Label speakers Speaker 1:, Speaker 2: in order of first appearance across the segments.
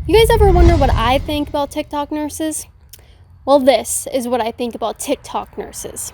Speaker 1: You guys ever wonder what I think about TikTok nurses? Well, this is what I think about TikTok nurses.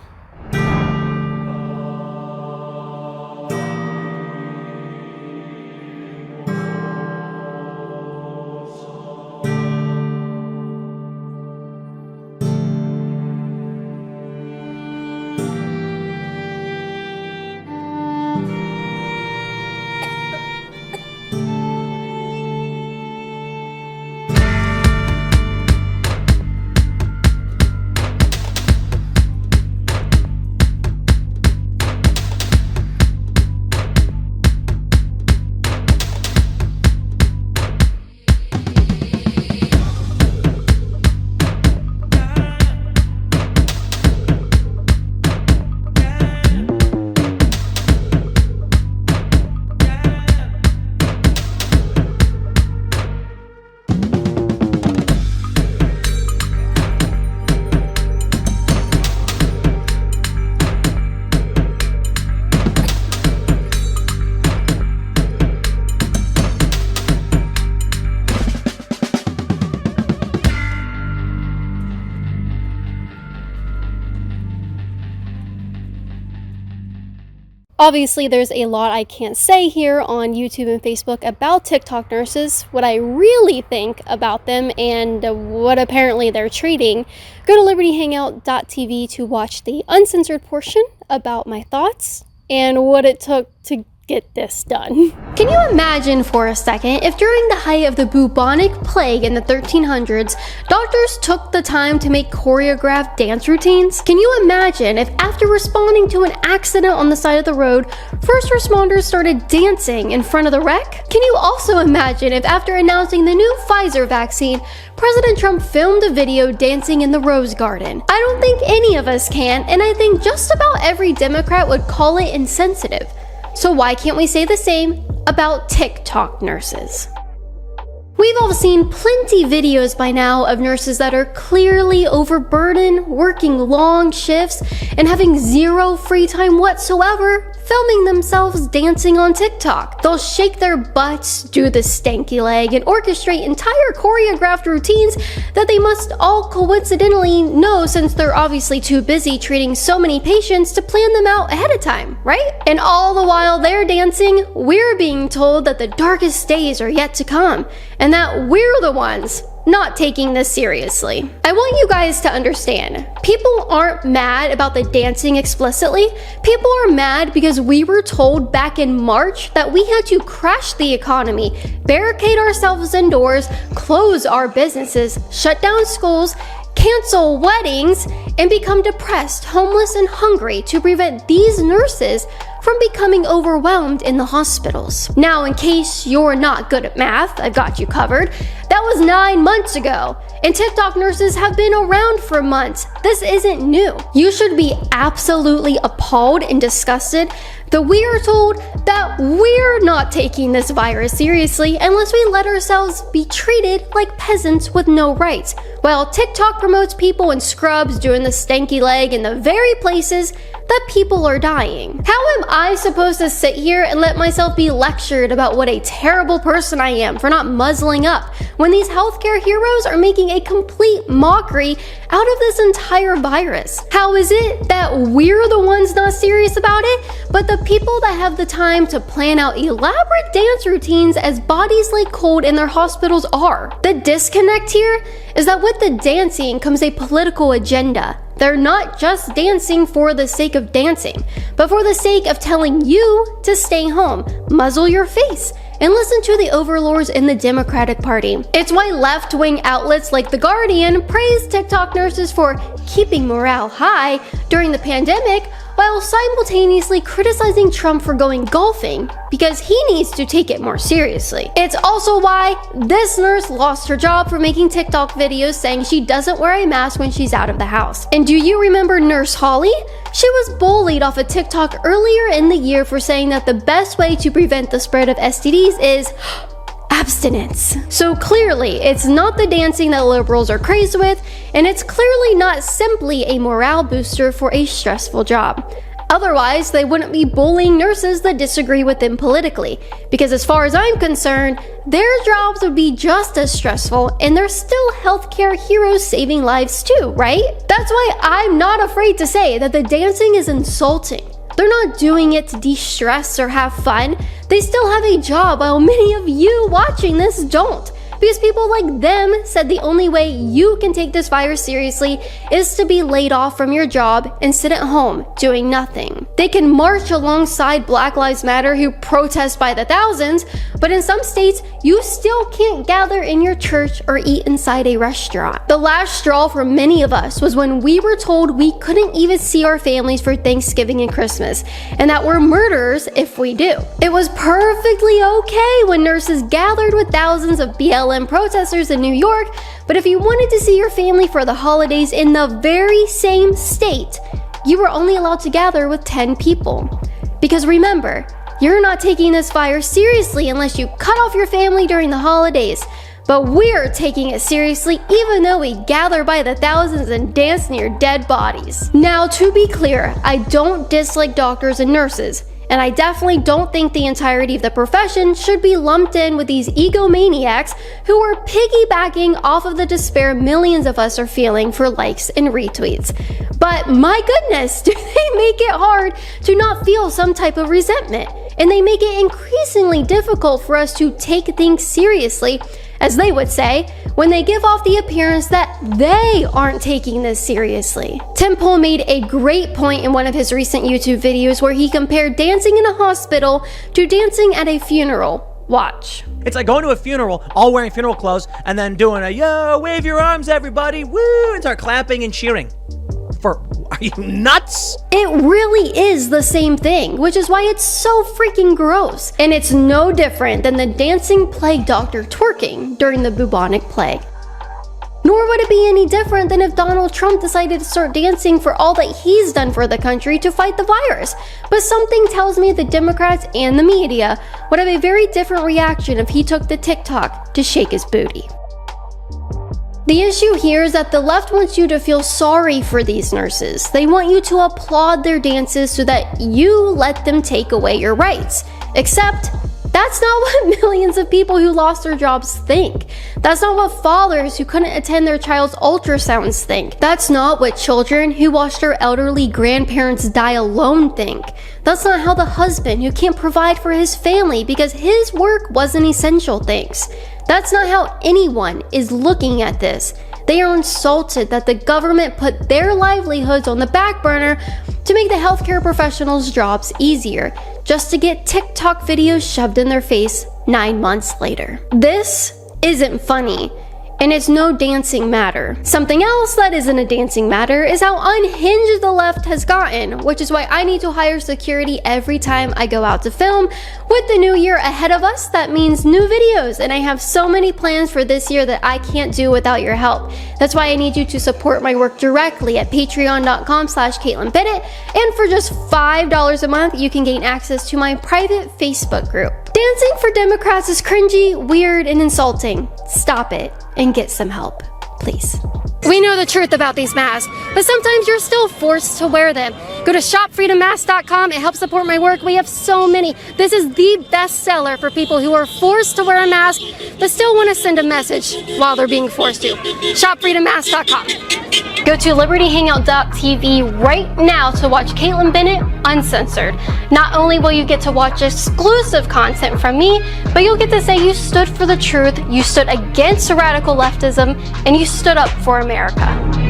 Speaker 1: Obviously, there's a lot I can't say here on YouTube and Facebook about TikTok nurses, what I really think about them, and what apparently they're treating. Go to libertyhangout.tv to watch the uncensored portion about my thoughts and what it took to get this done. Can you imagine for a second if during the height of the bubonic plague in the 1300s, doctors took the time to make choreographed dance routines? Can you imagine if after responding to an accident on the side of the road, first responders started dancing in front of the wreck? Can you also imagine if after announcing the new Pfizer vaccine, President Trump filmed a video dancing in the Rose Garden? I don't think any of us can, and I think just about every Democrat would call it insensitive. So why can't we say the same about TikTok nurses? We've all seen plenty videos by now of nurses that are clearly overburdened, working long shifts, and having zero free time whatsoever, filming themselves dancing on TikTok. They'll shake their butts, do the stanky leg, and orchestrate entire choreographed routines that they must all coincidentally know since they're obviously too busy treating so many patients to plan them out ahead of time, right? And all the while they're dancing, we're being told that the darkest days are yet to come, and that we're the ones not taking this seriously. I want you guys to understand, people aren't mad about the dancing explicitly. People are mad because we were told back in March that we had to crash the economy, barricade ourselves indoors, close our businesses, shut down schools, cancel weddings, and become depressed, homeless, and hungry to prevent these nurses from becoming overwhelmed in the hospitals. Now, in case you're not good at math, I've got you covered. That was 9 months ago, and TikTok nurses have been around for months. This isn't new. You should be absolutely appalled and disgusted that we are told that we're not taking this virus seriously unless we let ourselves be treated like peasants with no rights, while TikTok promotes people in scrubs doing the stanky leg in the very places that people are dying. How am I supposed to sit here and let myself be lectured about what a terrible person I am for not muzzling up when these healthcare heroes are making a complete mockery out of this entire virus? How is it that we're the ones not serious about it, but the people that have the time to plan out elaborate dance routines as bodies lay cold in their hospitals are? The disconnect here is that with the dancing comes a political agenda. They're not just dancing for the sake of dancing, but for the sake of telling you to stay home, muzzle your face, and listen to the overlords in the Democratic Party. It's why left-wing outlets like The Guardian praise TikTok nurses for keeping morale high during the pandemic, while simultaneously criticizing Trump for going golfing because he needs to take it more seriously. It's also why this nurse lost her job for making TikTok videos saying she doesn't wear a mask when she's out of the house. And do you remember Nurse Holly? She was bullied off of TikTok earlier in the year for saying that the best way to prevent the spread of STDs is abstinence. So clearly, it's not the dancing that liberals are crazed with, and it's clearly not simply a morale booster for a stressful job. Otherwise, they wouldn't be bullying nurses that disagree with them politically. Because as far as I'm concerned, their jobs would be just as stressful, and they're still healthcare heroes saving lives too, right? That's why I'm not afraid to say that the dancing is insulting. They're not doing it to de-stress or have fun. They still have a job, while many of you watching this don't. Because people like them said the only way you can take this virus seriously is to be laid off from your job and sit at home doing nothing. They can march alongside Black Lives Matter who protest by the thousands, but in some states, you still can't gather in your church or eat inside a restaurant. The last straw for many of us was when we were told we couldn't even see our families for Thanksgiving and Christmas, and that we're murderers if we do. It was perfectly okay when nurses gathered with thousands of BLM protesters in New York, but if you wanted to see your family for the holidays in the very same state, you were only allowed to gather with 10 people. Because remember, you're not taking this virus seriously unless you cut off your family during the holidays. But we're taking it seriously even though we gather by the thousands and dance near dead bodies. Now, to be clear, I don't dislike doctors and nurses. And I definitely don't think the entirety of the profession should be lumped in with these egomaniacs who are piggybacking off of the despair millions of us are feeling for likes and retweets. But my goodness, do they make it hard to not feel some type of resentment? And they make it increasingly difficult for us to take things seriously, as they would say, when they give off the appearance that they aren't taking this seriously. Tim Pool made a great point in one of his recent YouTube videos where he compared dancing in a hospital to dancing at a funeral. Watch.
Speaker 2: It's like going to a funeral, all wearing funeral clothes, and then doing a, yo, wave your arms, everybody, woo, and start clapping and cheering. Are you nuts?
Speaker 1: It really is the same thing, which is why it's so freaking gross. And it's no different than the dancing plague doctor twerking during the bubonic plague. Nor would it be any different than if Donald Trump decided to start dancing for all that he's done for the country to fight the virus. But something tells me the Democrats and the media would have a very different reaction if he took to TikTok to shake his booty. The issue here is that the left wants you to feel sorry for these nurses. They want you to applaud their dances so that you let them take away your rights. Except, that's not what millions of people who lost their jobs think. That's not what fathers who couldn't attend their child's ultrasounds think. That's not what children who watched their elderly grandparents die alone think. That's not how the husband who can't provide for his family because his work wasn't essential thinks. That's not how anyone is looking at this. They are insulted that the government put their livelihoods on the back burner to make the healthcare professionals' jobs easier, just to get TikTok videos shoved in their face 9 months later. This isn't funny. And it's no dancing matter. Something else that isn't a dancing matter is how unhinged the left has gotten, which is why I need to hire security every time I go out to film. With the new year ahead of us, that means new videos, and I have so many plans for this year that I can't do without your help. That's why I need you to support my work directly at patreon.com/Kaitlin Bennett, and for just $5 a month, you can gain access to my private Facebook group. Dancing for Democrats is cringy, weird, and insulting. Stop it and get some help, please. We know the truth about these masks, but sometimes you're still forced to wear them. Go to shopfreedommask.com. It helps support my work. We have so many. This is the best seller for people who are forced to wear a mask but still want to send a message while they're being forced to. Shopfreedommask.com. Go to libertyhangout.tv right now to watch Kaitlin Bennett Uncensored. Not only will you get to watch exclusive content from me, but you'll get to say you stood for the truth, you stood against radical leftism, and you stood up for America.